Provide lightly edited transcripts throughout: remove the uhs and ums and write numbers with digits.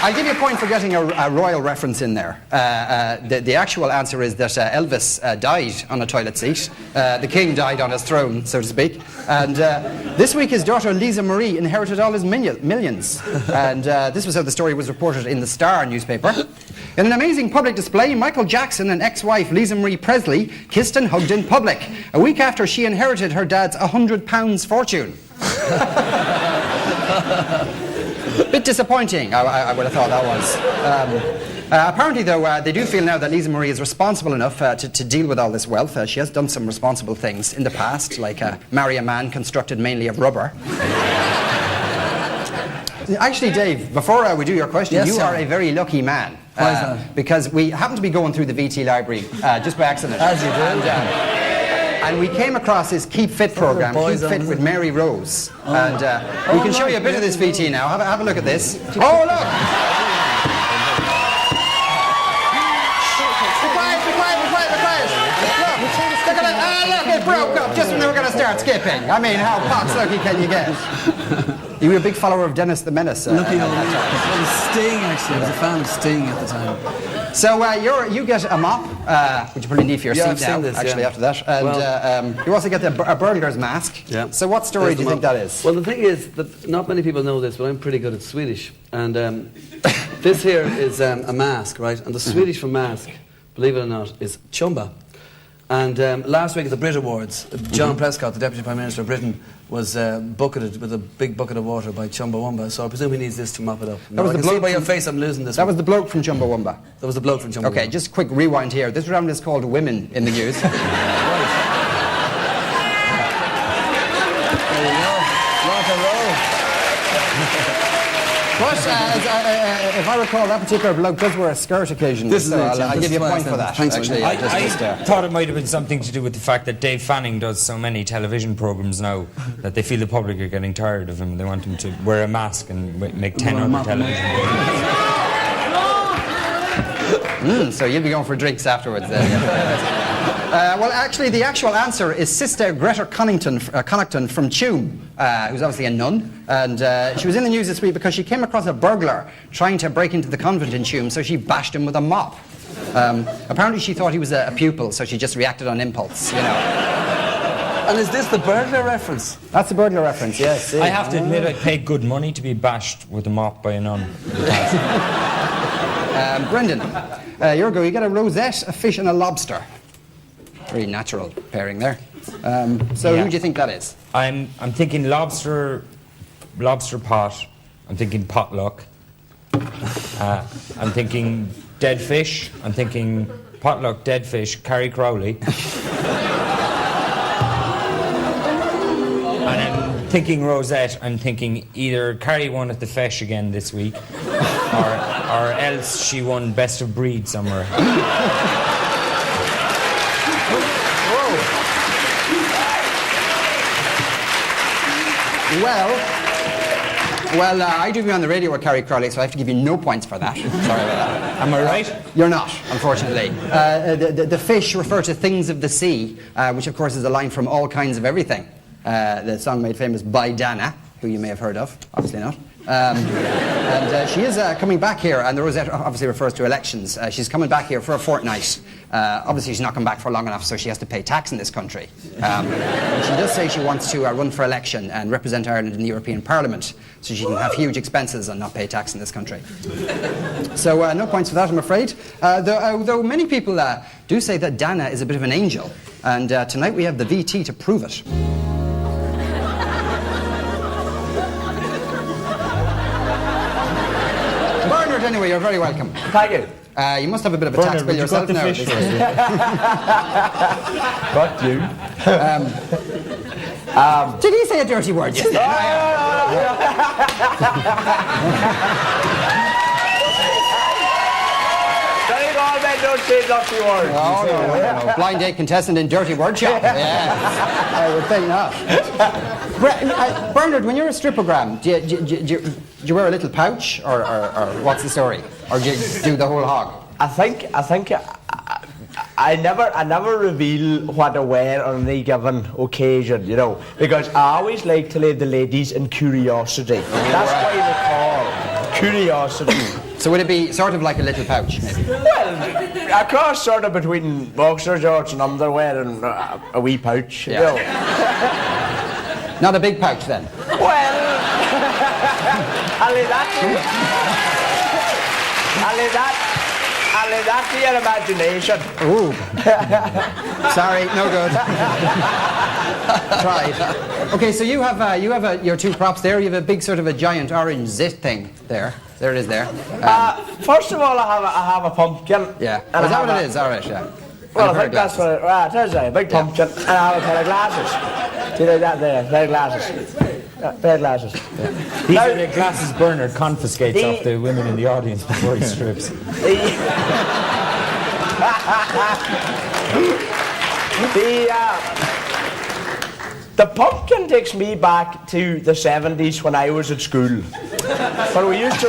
I'll give you a point for getting a royal reference in there. The actual answer is that Elvis died on a toilet seat. The king died on his throne, so to speak. And this week his daughter Lisa Marie inherited all his millions. And this was how the story was reported in the Star newspaper. In an amazing public display, Michael Jackson and ex-wife Lisa Marie Presley kissed and hugged in public, a week after she inherited her dad's £100 fortune. Bit disappointing, I would have thought that was. Apparently, though, they do feel now that Lisa Marie is responsible enough to deal with all this wealth. She has done some responsible things in the past, like marry a man constructed mainly of rubber. Actually, Dave, before we do your question, yes, you sir. are a very lucky man. Why is that? Because we happened to be going through the VT library just by accident. As you do. And we came across this Keep Fit program, Keep Fit with Mary Rose. And we can show you a bit of this VT now. Have a look at this. Oh, look! Be quiet. Look at it. Look, it broke up just when they were going to start skipping. I mean, how pox-lucky can you get? You were a big follower of Dennis the Menace. Looking over Sting, actually. I was a fan of Sting at the time. So you get a mop, which you probably need for your seat now, after that. And you also get a burglar's mask. Yeah. So what story do you think that is? Well, the thing is that not many people know this, but I'm pretty good at Swedish. And this here is a mask, right? And the Swedish for mask, believe it or not, is chumba. And last week at the Brit Awards, John Prescott, the Deputy Prime Minister of Britain, was bucketed with a big bucket of water by Chumbawamba, so I presume he needs this to mop it up. That was the bloke by your face I'm losing this. That was the bloke from Chumbawamba. That was the bloke from Chumbawamba. Okay, just a quick rewind here. This round is called Women in the News. There you go. Rock and roll. But if I recall, that particular bloke does wear a skirt occasionally, so I'll give you a point for that. Thanks, actually. I thought it might have been something to do with the fact that Dave Fanning does so many television programmes now that they feel the public are getting tired of him. They want him to wear a mask and make 10 other television programs. So you'll be going for drinks afterwards then. Well, actually, the actual answer is Sister Greta Connaughton from Tuam, who's obviously a nun. And she was in the news this week because she came across a burglar trying to break into the convent in Tuam, so she bashed him with a mop. Apparently, she thought he was a pupil, so she just reacted on impulse, you know. And is this the burglar reference? That's the burglar reference, yes. I have to admit, I paid good money to be bashed with a mop by a nun. Brendan, you get a rosette, a fish and a lobster. Very natural pairing there. So who do you think that is? I'm thinking lobster pot. I'm thinking potluck. I'm thinking dead fish. I'm thinking potluck, dead fish, Carrie Crowley. And I'm thinking rosette. I'm thinking either Carrie won at the Fesh again this week, or else she won Best of Breed somewhere. Well, I do be on the radio with Carrie Crowley, so I have to give you no points for that. Sorry about that. Am I right? You're not, unfortunately. The fish refer to things of the sea, which of course is a line from All Kinds of Everything, the song made famous by Dana, who you may have heard of, obviously not. And she is coming back here, and the rosette obviously refers to elections. She's coming back here for a fortnight. Obviously she's not come back for long enough, so she has to pay tax in this country. And she does say she wants to run for election and represent Ireland in the European Parliament, so she can have huge expenses and not pay tax in this country. So no points for that, I'm afraid. Though many people do say that Dana is a bit of an angel, and tonight we have the VT to prove it. Anyway, you're very welcome. Thank you. You must have a bit of a tax bill yourself now. Got you. Did he say a dirty word? Yes. All men don't say dirty words. Oh, no. Blind date contestant in dirty word shop. Yes. I would think not. Bernard, when you're a strippogram, do you wear a little pouch, or what's the story? Or do you do the whole hog? I think I never reveal what I wear on any given occasion, you know, because I always like to leave the ladies in curiosity. That's why they call curiosity. So would it be sort of like a little pouch, maybe? Well, a cross sort of between boxer shorts and underwear and a wee pouch, Yeah. you know. Not a big pouch then? Well, I'll leave that to your imagination. Ooh. Sorry, no good. Tried. Okay, so you have your two props there. You have a big sort of a giant orange zit thing there. There it is there. First of all, I have a pumpkin. Yeah. And Is that I have what it is? All right, yeah. Well, And I think that's what it is, a big pumpkin, and I have a pair of glasses. See that there, pair of glasses. Pair of glasses. These are the glasses Bernard confiscates off the women in the audience before he strips. The pumpkin takes me back to the 70s when I was at school. When we used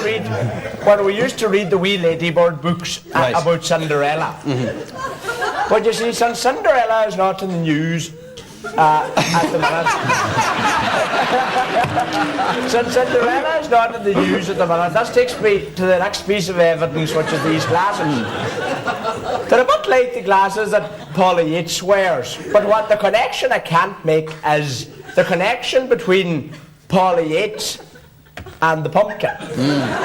to read the wee ladybird books about Cinderella. Mm-hmm. But you see, since Cinderella is not in the news at the minute. Since Cinderella is not in the news at the minute, that takes me to the next piece of evidence, which is these glasses. They're a bit like the glasses that Polly Yates wears. But what the connection I can't make is the connection between Polly Yates and the pumpkin.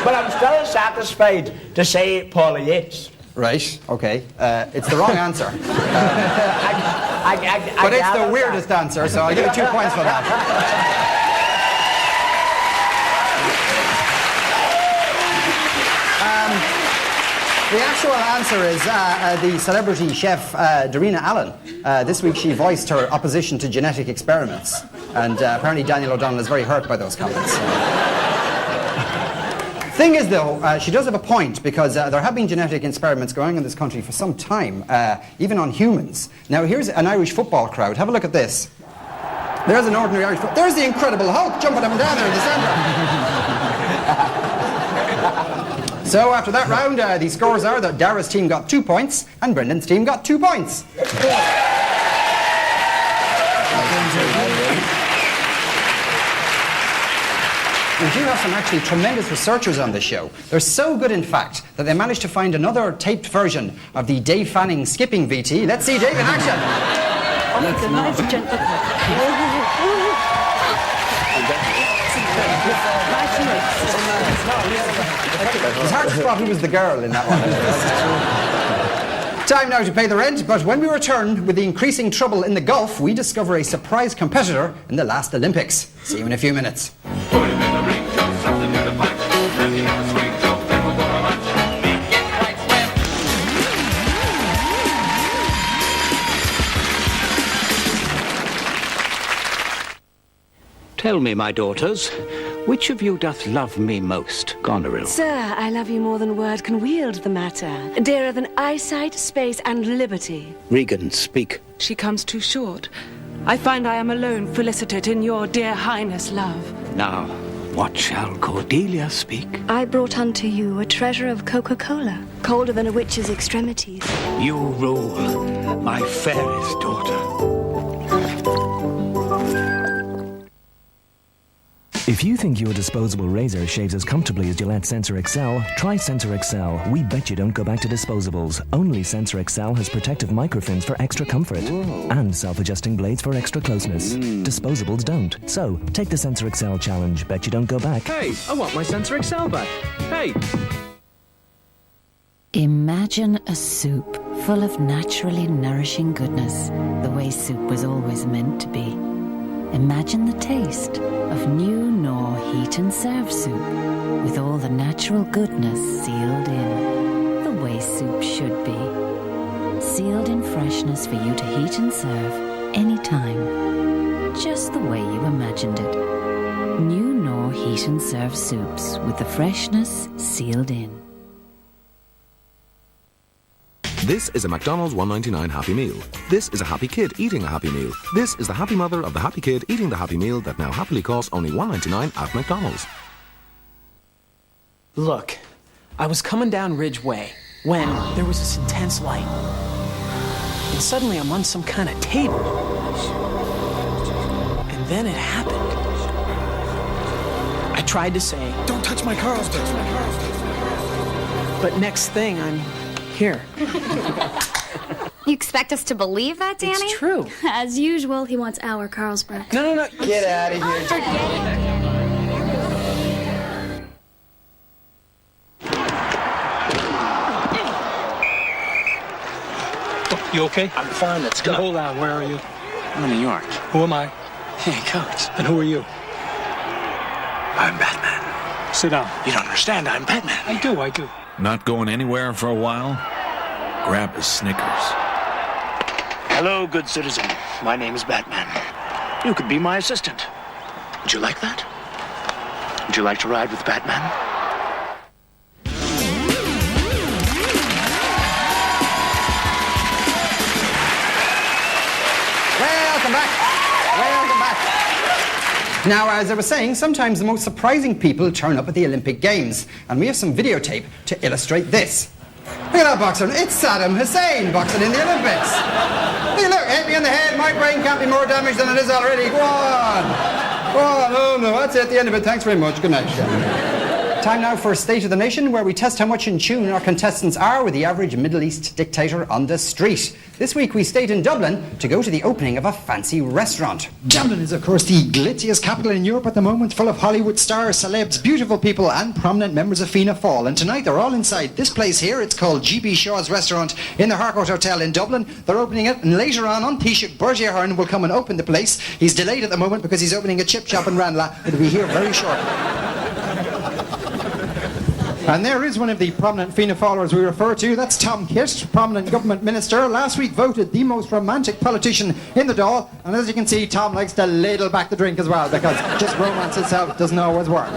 But I'm still satisfied to say Polly Yates. Right, okay. It's the wrong answer. But it's the weirdest answer, so I'll give you 2 points for that. The actual answer is the celebrity chef Darina Allen. This week she voiced her opposition to genetic experiments, and apparently Daniel O'Donnell is very hurt by those comments. Thing is, though, she does have a point, because there have been genetic experiments going on in this country for some time, even on humans. Now, here's an Irish football crowd. Have a look at this. There's an ordinary Irish football. There's the Incredible Hulk jumping up and down there in the centre. So, after that round, the scores are that Dara's team got 2 points and Brendan's team got 2 points. We do have some actually tremendous researchers on this show. They're so good, in fact, that they managed to find another taped version of the Dave Fanning skipping VT. Let's see Dave in action. It's hard to spot who was the girl in that one. Time now to pay the rent, but when we return with the increasing trouble in the Gulf, we discover a surprise competitor in the last Olympics. See you in a few minutes. Tell me, my daughters, which of you doth love me most, Goneril? Sir, I love you more than word can wield the matter. Dearer than eyesight, space, and liberty. Regan, speak. She comes too short. I find I am alone felicitate in your dear highness love. Now, what shall Cordelia speak? I brought unto you a treasure of Coca-Cola, colder than a witch's extremities. You rule, my fairest daughter. If you think your disposable razor shaves as comfortably as Gillette Sensor XL, try Sensor XL. We bet you don't go back to disposables. Only Sensor XL has protective microfins for extra comfort. Whoa. And self-adjusting blades for extra closeness. Disposables don't. So, take the Sensor XL challenge. Bet you don't go back. Hey, I want my Sensor XL back. Hey! Imagine a soup full of naturally nourishing goodness, the way soup was always meant to be. Imagine the taste of new Knorr Heat and Serve soup, with all the natural goodness sealed in, the way soup should be. Sealed in freshness for you to heat and serve anytime, just the way you imagined it. New Knorr Heat and Serve soups with the freshness sealed in. This is a McDonald's $1.99 Happy Meal. This is a happy kid eating a Happy Meal. This is the happy mother of the happy kid eating the Happy Meal that now happily costs only $1.99 at McDonald's. Look, I was coming down Ridge Way when there was this intense light. And suddenly I'm on some kind of table. And then it happened. I tried to say, "Don't touch my Carl's." But next thing, I'm here. You expect us to believe that, Danny? It's true. As usual, he wants our Carlsberg. No. Get out of here. Oh, forget it. You okay? I'm fine, let's go. Hold on, where are you? I'm in New York. Who am I? Hey, Coach. And who are you? I'm Batman. Sit down. You don't understand, I'm Batman. I do. Not going anywhere for a while? Grab a Snickers. Hello, good citizen. My name is Batman. You could be my assistant. Would you like that? Would you like to ride with Batman? Welcome back. Now, as I was saying, sometimes the most surprising people turn up at the Olympic Games, and we have some videotape to illustrate this. Look at that boxer. It's Saddam Hussein boxing in the Olympics. Hey, look, hit me in the head. My brain can't be more damaged than it is already. Go on. Oh, no, that's it. The end of it. Thanks very much. Good night. Time now for State of the Nation, where we test how much in tune our contestants are with the average Middle East dictator on the street. This week we stayed in Dublin to go to the opening of a fancy restaurant. Dublin is, of course, the glitziest capital in Europe at the moment, full of Hollywood stars, celebs, beautiful people and prominent members of Fianna Fáil. And tonight they're all inside this place here. It's called GB Shaw's Restaurant in the Harcourt Hotel in Dublin. They're opening it, and later on Taoiseach Bertie Ahern will come and open the place. He's delayed at the moment because he's opening a chip shop in Ranelagh. It'll be here very shortly. And there is one of the prominent Fianna Fáilers we refer to. That's Tom Kitt, prominent government minister. Last week voted the most romantic politician in the Dáil. And as you can see, Tom likes to ladle back the drink as well, because just romance itself doesn't always work.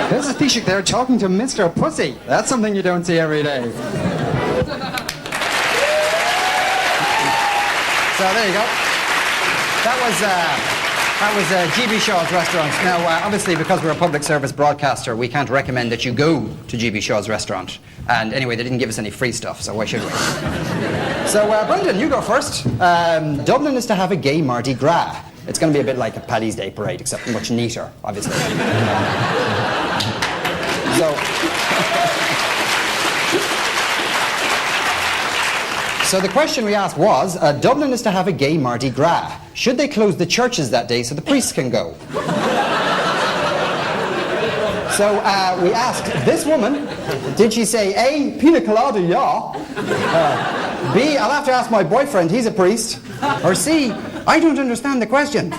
There's a Taoiseach there talking to Mr. Pussy. That's something you don't see every day. So there you go. That was GB Shaw's Restaurant. Now, obviously, because we're a public service broadcaster, we can't recommend that you go to GB Shaw's Restaurant. And anyway, they didn't give us any free stuff, so why should we? So, Brendan, you go first. Dublin is to have a gay Mardi Gras. It's going to be a bit like a Paddy's Day parade, except much neater, obviously. So the question we asked was, Dublin is to have a gay Mardi Gras. Should they close the churches that day so the priests can go? So we asked this woman, did she say A, pina colada, yeah? B, I'll have to ask my boyfriend, he's a priest. Or C, I don't understand the question.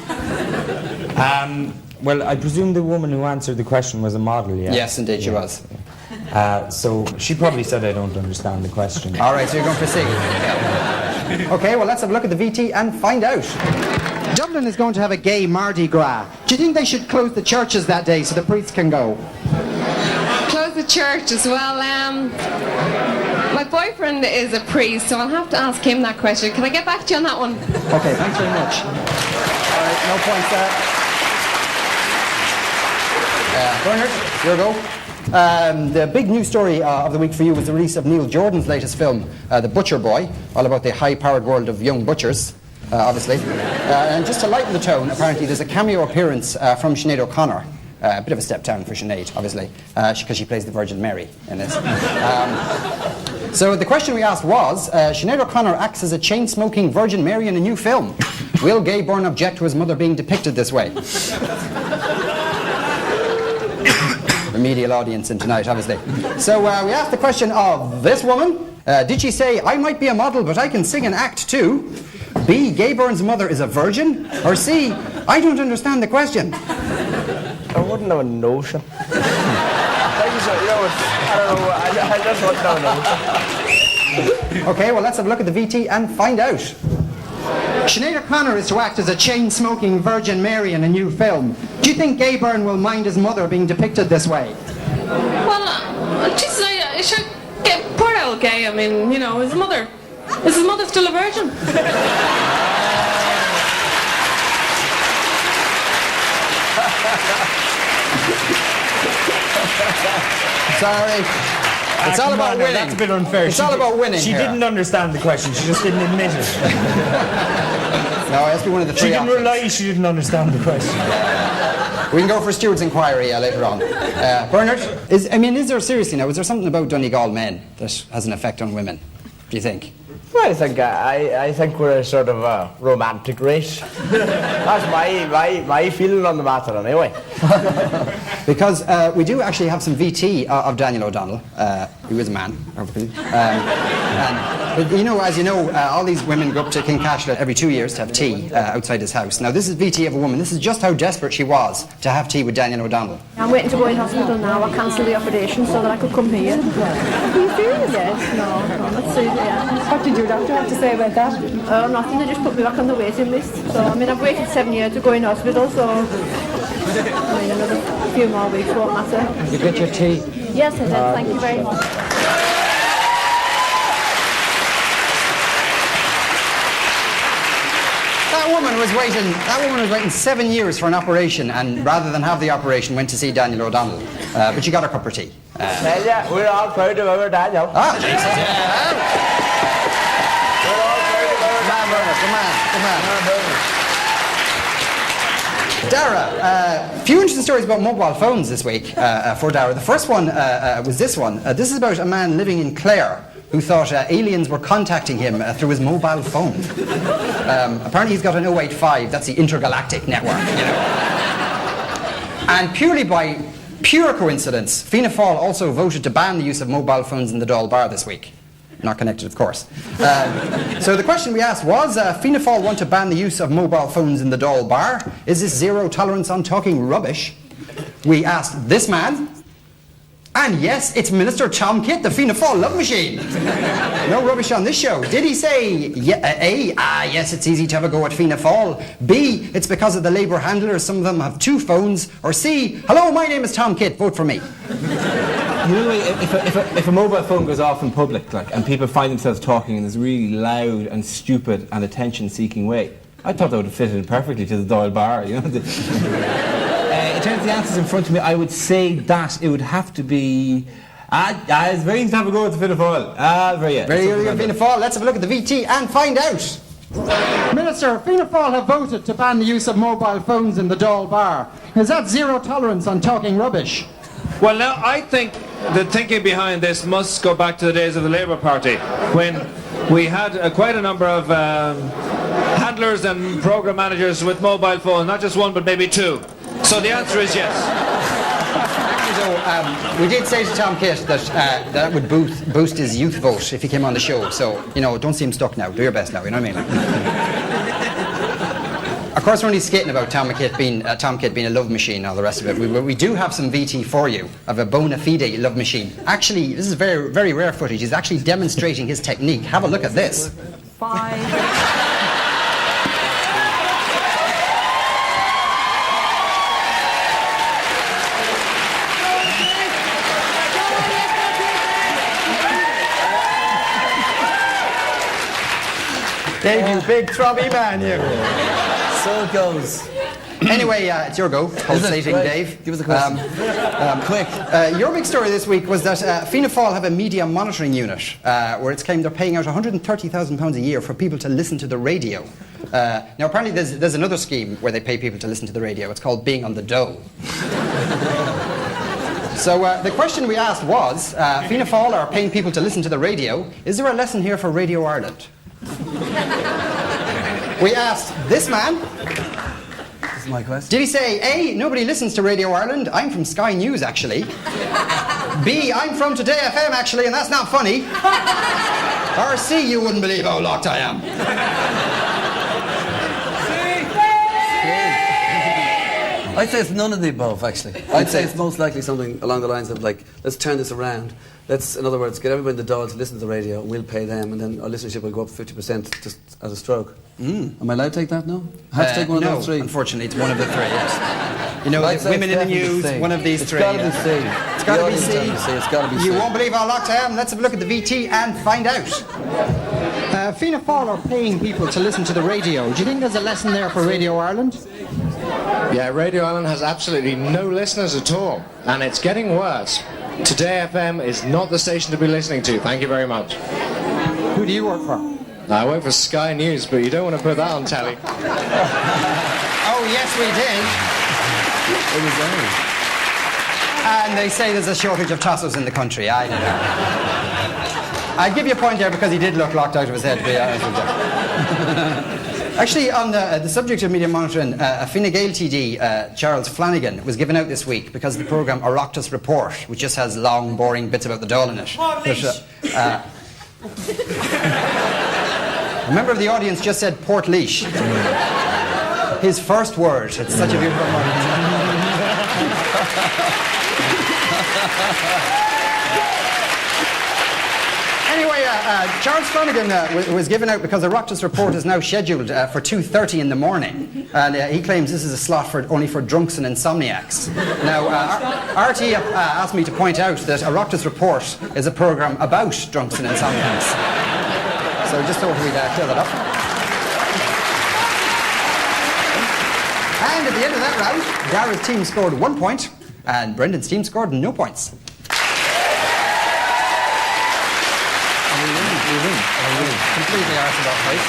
Well, I presume the woman who answered the question was a model, yeah? Yes, indeed she was. So she probably said I don't understand the question. All right, so you're going for C. Okay, well, let's have a look at the VT and find out. Dublin is going to have a gay Mardi Gras. Do you think they should close the churches that day so the priests can go? Close the churches? Well, my boyfriend is a priest, so I'll have to ask him that question. Can I get back to you on that one? Okay, thanks very much. All right, no points there. Bernard, your go. The big news story of the week for you was the release of Neil Jordan's latest film, The Butcher Boy, all about the high-powered world of young butchers, obviously. And just to lighten the tone, apparently there's a cameo appearance from Sinead O'Connor. A bit of a step down for Sinead, obviously, because she plays the Virgin Mary in this. So the question we asked was, Sinead O'Connor acts as a chain-smoking Virgin Mary in a new film. Will Gay Byrne object to his mother being depicted this way? Remedial audience in tonight, obviously. So we asked the question of this woman. Did she say, I might be a model, but I can sing and act too? B, Gay Byrne's mother is a virgin? Or C, I don't understand the question? I wouldn't have a notion. I just wouldn't have a notion. Okay, well, let's have a look at the VT and find out. Sinead O'Connor is to act as a chain-smoking Virgin Mary in a new film. Do you think Gay Byrne will mind his mother being depicted this way? Well, Jesus, I should get poor old Gay. I mean, you know, his mother. Is his mother still a virgin? Sorry. It's all about winning. That's a bit unfair. It's all about winning. She didn't understand the question. She just didn't admit it. No, it has to be one of the three She didn't options. rely she didn't understand the question. We can go for Stuart's inquiry later on. Bernard, is there seriously now? Is there something about Donegal men that has an effect on women? Do you think? Well, I think we're a sort of a romantic race. That's my feeling on the matter, anyway. Because we do actually have some VT of Daniel O'Donnell, who is a man, obviously. But as you know, all these women go up to Kincashlet every 2 years to have tea outside his house. Now, this is VT of a woman. This is just how desperate she was to have tea with Daniel O'Donnell. I'm waiting to go in hospital now. I cancelled the operation so that I could come here. Are you serious? Yes, no, let's see. Yeah. What did your doctor have to say about that? Oh, nothing. They just put me back on the waiting list. So, I've waited 7 years to go in hospital, so another few more weeks won't matter. Did you get your tea? Yes, I did. Thank you very much. That woman was waiting 7 years for an operation, and rather than have the operation, went to see Daniel O'Donnell. But she got her cup of tea. Tell ya, we're all proud of our Daniel. Ah, Jesus. Yeah. We're all proud of our Come on. Dara, a few interesting stories about mobile phones this week for Dara. The first one was this one. This is about a man living in Clare who thought aliens were contacting him through his mobile phone. Apparently he's got an 085, that's the intergalactic network, And purely by pure coincidence, Fianna Fáil also voted to ban the use of mobile phones in the Dáil Bar this week. Not connected, of course. So the question we asked was, Fianna Fáil want to ban the use of mobile phones in the Dáil Bar? Is this zero tolerance on talking rubbish? We asked this man, and yes, it's Minister Tom Kitt, the Fianna Fáil love machine. No rubbish on this show. Did he say, A, yes, it's easy to have a go at Fianna Fáil. B, it's because of the Labour handlers, some of them have 2 phones. Or C, hello, my name is Tom Kitt, vote for me. If a mobile phone goes off in public, and people find themselves talking in this really loud and stupid and attention-seeking way, I thought that would have fitted in perfectly to the Dáil Bar, In terms of the answers in front of me, I would say that it would have to be... it's very easy to have a go with the Fianna Fáil. Very good, Fianna Fáil. Let's have a look at the VT and find out. Minister, Fianna Fáil have voted to ban the use of mobile phones in the Dáil Bar. Is that zero tolerance on talking rubbish? Well, now, I think the thinking behind this must go back to the days of the Labour Party, when we had quite a number of handlers and programme managers with mobile phones, not just one, but maybe 2. So the answer is yes. So we did say to Tom Kitt that that would boost his youth vote if he came on the show. So, don't see him stuck now. Do your best now, you know what I mean? Of course, we're only skating about Tom Kitt being a love machine and all the rest of it. We do have some VT for you of a bona fide love machine. Actually, this is very, very rare footage. He's actually demonstrating his technique. Have a look at this. 5. Dave, you big throbby man, you. So it goes. Anyway, it's your go. Pulsating, Dave. Give us a question. Quick. Your big story this week was that Fianna Fáil have a media monitoring unit where it's claimed they're paying out £130,000 a year for people to listen to the radio. Now, apparently there's another scheme where they pay people to listen to the radio. It's called Being on the Dough. So the question we asked was, Fianna Fáil are paying people to listen to the radio. Is there a lesson here for Radio Ireland? We asked this man. This is my question. Did he say, A, nobody listens to Radio Ireland, I'm from Sky News actually. B, I'm from Today FM actually, and that's not funny. Or C, you wouldn't believe how locked I am. I'd say it's none of the above, actually. I'd say it's most likely something along the lines of, let's turn this around. Let's, in other words, get everybody in the Dáil to listen to the radio, we'll pay them, and then our listenership will go up 50% just as a stroke. Am I allowed to take that, no? I have to take one of those 3? Unfortunately, it's one of the 3, yes. Women in the news, one of these 3. It's got to be C. It's got to be C. It's got to be C. You won't believe how locked I am. Let's have a look at the VT and find out. Fianna Fáil are paying people to listen to the radio. Do you think there's a lesson there for Radio Ireland? Yeah, Radio Ireland has absolutely no listeners at all, and it's getting worse. Today FM is not the station to be listening to. Thank you very much. Who do you work for? I work for Sky News, but you don't want to put that on telly. Oh, yes, we did. It was there. And they say there's a shortage of tossos in the country. I don't know. I'll give you a point there because he did look locked out of his head, to be honest with you. Actually, on the subject of media monitoring, a Fine Gael TD, Charles Flanagan, was given out this week because of the programme Oireachtas Report, which just has long, boring bits about the Dáil in it. A member of the audience just said Port Leash. His first word. It's such a beautiful moment. Anyway, Charles Flanagan was given out because Oireachtas Report is now scheduled for 2:30 in the morning. And he claims this is a slot only for drunks and insomniacs. Now, RTE asked me to point out that Oireachtas Report is a programme about drunks and insomniacs. So just thought we'd clear that up. And at the end of that round, Dara's team scored 1 point and Brendan's team scored no points. We win. Completely arse about place.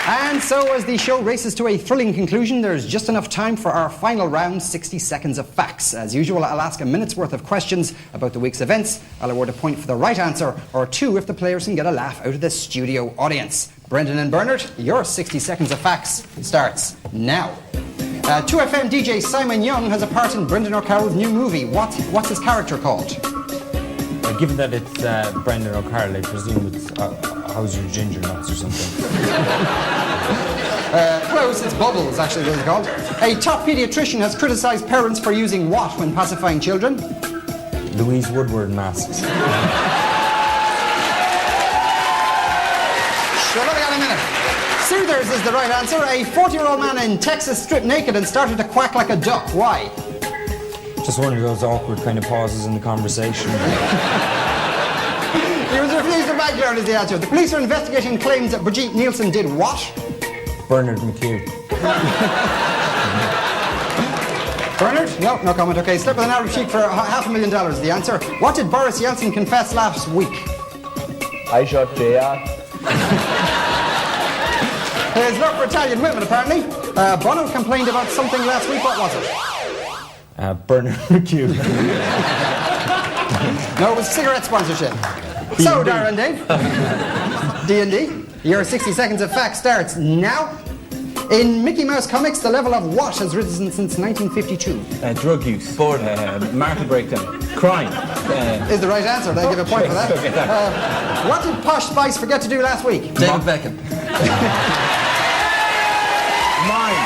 And so as the show races to a thrilling conclusion, there's just enough time for our final round, 60 seconds of facts. As usual, I'll ask a minute's worth of questions about the week's events. I'll award a point for the right answer, or 2 if the players can get a laugh out of the studio audience. Brendan and Bernard, your 60 seconds of facts starts now. 2FM DJ Simon Young has a part in Brendan O'Carroll's new movie. What's his character called? Given that it's Brendan O'Carroll, I presume it's How's Your Ginger Nuts or something. Close, it's Bubbles, actually, what it's called. A top paediatrician has criticised parents for using what when pacifying children? Louise Woodward masks. Sure, we got a minute. Soothers is the right answer. A 40-year-old man in Texas stripped naked and started to quack like a duck. Why? Just one of those awkward kind of pauses in the conversation. He was refused a background is the answer. The police are investigating claims that Brigitte Nielsen did what? Bernard McHugh. Bernard? No comment. Okay, slip with an Arab cheek for $500,000 is the answer. What did Boris Yeltsin confess last week? I shot JR. There's luck for Italian women, apparently. Bono complained about something last week. What was it? Bernard McHugh. No, it was cigarette sponsorship. So, Dara and Dave, D&D, your 60 seconds of facts starts now. In Mickey Mouse comics, the level of what has risen since 1952? Drug use, boredom, marital breakdown, crime. Is the right answer. They give a point for that. What did Posh Spice forget to do last week? David Beckham. Mine.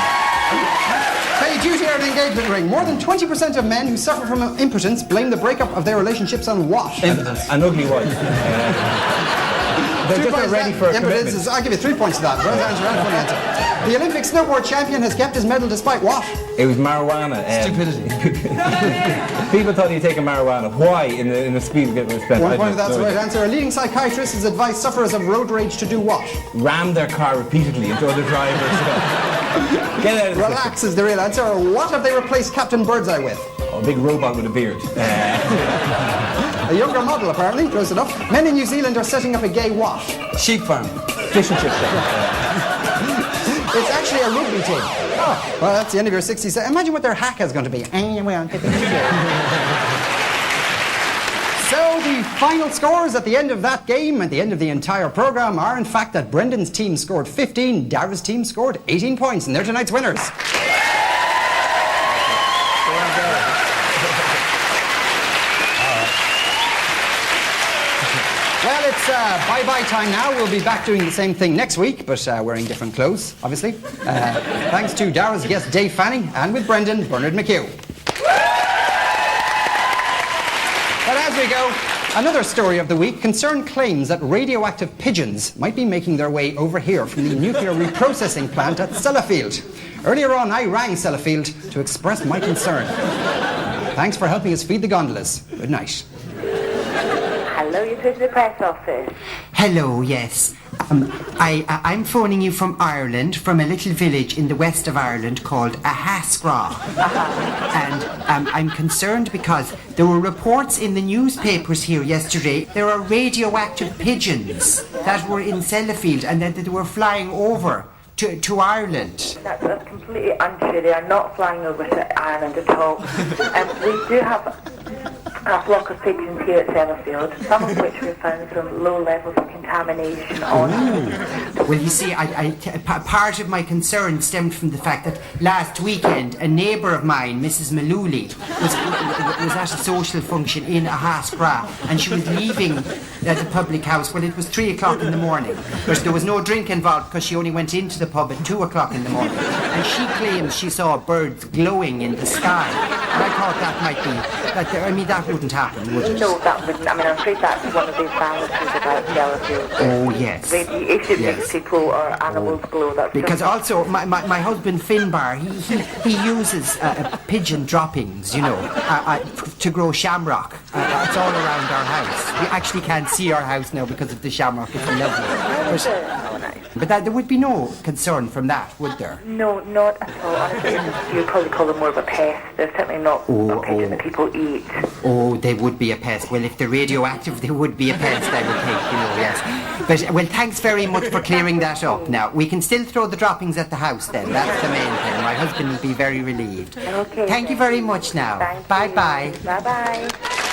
Pay duty or an engagement ring. More than 20% of men who suffer from impotence blame the breakup of their relationships on what? An ugly wife. They're just not ready for a commitment. I'll give you 3 points to that. Answer. The Olympic snowboard champion has kept his medal despite what? It was marijuana. Stupidity. People thought he'd taken marijuana. Why? In the speed of getting spent. 1 point, that's the right answer. A leading psychiatrist has advised sufferers of road rage to do what? Ram their car repeatedly into other drivers. Get out of the Relax is the real answer. What have they replaced Captain Birdseye with? A big robot with a beard. A younger model, apparently. Close enough. Men in New Zealand are setting up a gay what? Sheep farm. Fish and chip shop. It's actually a rugby team. Oh, well, that's the end of your 60 seconds. Imagine what their hack is going to be. So the final scores at the end of that game, at the end of the entire programme, are in fact that Brendan's team scored 15, Dara's team scored 18 points, and they're tonight's winners. Well, it's bye-bye time now. We'll be back doing the same thing next week, but wearing different clothes, obviously. Thanks to Dara's guest, Dave Fanning, and with Brendan, Bernard McHugh. But as we go, another story of the week concerned claims that radioactive pigeons might be making their way over here from the nuclear reprocessing plant at Sellafield. Earlier on, I rang Sellafield to express my concern. Thanks for helping us feed the gondolas. Good night. Hello, you're through to the press office. Hello, yes. I'm phoning you from Ireland, from a little village in the west of Ireland called Ahascra. And I'm concerned because there were reports in the newspapers here yesterday there are radioactive pigeons that were in Sellafield and that they were flying over to Ireland. That's completely untrue. They are not flying over to Ireland at all. We do have a flock of pigeons here at Sellafield, some of which we found some low levels of contamination on. Well, you see, part of my concern stemmed from the fact that last weekend a neighbour of mine, Mrs. Malooly, was at a social function in Ahascra, and she was leaving the public house. Well, it was 3 o'clock in the morning, but there was no drink involved because she only went into the pub at 2 o'clock in the morning, and she claims she saw birds glowing in the sky. And I thought that might be, that wouldn't happen, would it? No, that wouldn't. I mean, I'm afraid that's one of the advantages about Sellafield. Oh, yes. Radiation makes people or animals glow. That's because also, my husband Finbar, he uses pigeon droppings, you know, to grow shamrock. It's all around our house. We actually can't see our house now because of the shamrock. It's lovely. But there would be no concern from that, would there? No, not at all. Honestly, you'd probably call them more of a pest. They're certainly not a pigeon that people eat. Oh, they would be a pest. Well, if they're radioactive, they would be a pest, I would think, you know, yes. But, well, thanks very much for clearing that up now. We can still throw the droppings at the house then. That's the main thing. My husband will be very relieved. Okay. Thank you very much now. Thank Bye-bye. Bye-bye.